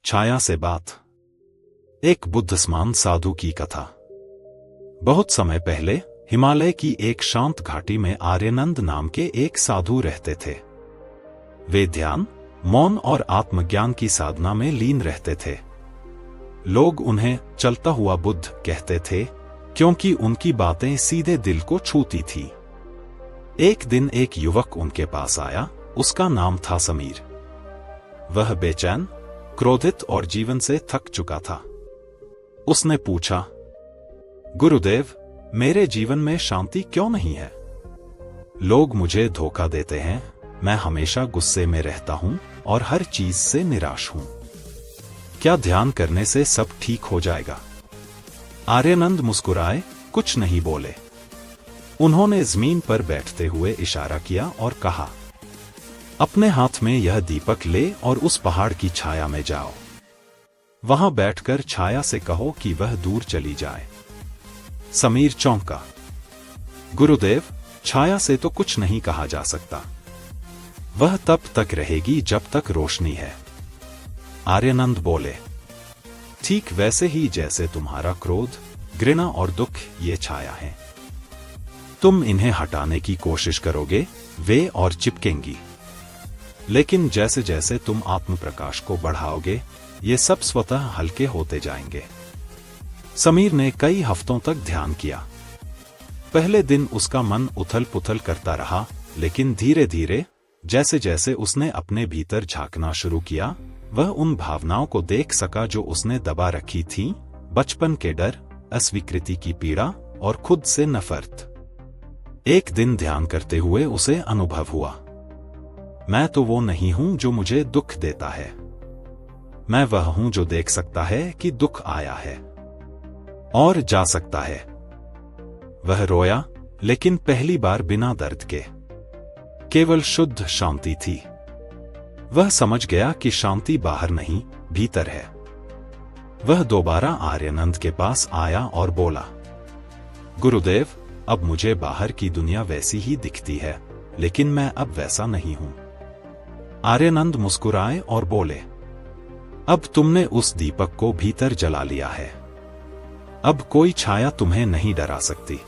छाया से बात। एक बुद्धिमान साधु की कथा। बहुत समय पहले हिमालय की एक शांत घाटी में आर्यनंद नाम के एक साधु रहते थे। वे ध्यान, मौन और आत्मज्ञान की साधना में लीन रहते थे। लोग उन्हें चलता हुआ बुद्ध कहते थे, क्योंकि उनकी बातें सीधे दिल को छूती थी। एक दिन एक युवक उनके पास आया। उसका नाम था समीर। वह बेचैन, क्रोधित और जीवन से थक चुका था। उसने पूछा, गुरुदेव, मेरे जीवन में शांति क्यों नहीं है? लोग मुझे धोखा देते हैं, मैं हमेशा गुस्से में रहता हूं और हर चीज से निराश हूं। क्या ध्यान करने से सब ठीक हो जाएगा? आर्यनंद मुस्कुराए, कुछ नहीं बोले। उन्होंने जमीन पर बैठते हुए इशारा किया और कहा, अपने हाथ में यह दीपक ले और उस पहाड़ की छाया में जाओ। वहां बैठकर छाया से कहो कि वह दूर चली जाए। समीर चौंका। गुरुदेव, छाया से तो कुछ नहीं कहा जा सकता। वह तब तक रहेगी जब तक रोशनी है। आर्यनंद बोले, ठीक वैसे ही जैसे तुम्हारा क्रोध, घृणा और दुख ये छाया है। तुम इन्हें हटाने की कोशिश करोगे, वे और चिपकेंगी। लेकिन जैसे जैसे तुम आत्म प्रकाश को बढ़ाओगे, ये सब स्वतः हल्के होते जाएंगे। समीर ने कई हफ्तों तक ध्यान किया। पहले दिन उसका मन उथल पुथल करता रहा, लेकिन धीरे धीरे जैसे जैसे उसने अपने भीतर झांकना शुरू किया, वह उन भावनाओं को देख सका जो उसने दबा रखी थीं, बचपन के डर, अस्वीकृति की पीड़ा और खुद से नफरत। एक दिन ध्यान करते हुए उसे अनुभव हुआ, मैं तो वो नहीं हूं जो मुझे दुख देता है। मैं वह हूं जो देख सकता है कि दुख आया है और जा सकता है। वह रोया, लेकिन पहली बार बिना दर्द के। केवल शुद्ध शांति थी। वह समझ गया कि शांति बाहर नहीं, भीतर है। वह दोबारा आर्यनंद के पास आया और बोला, गुरुदेव, अब मुझे बाहर की दुनिया वैसी ही दिखती है, लेकिन मैं अब वैसा नहीं हूं। आर्यनंद मुस्कुराए और बोले, अब तुमने उस दीपक को भीतर जला लिया है। अब कोई छाया तुम्हें नहीं डरा सकती।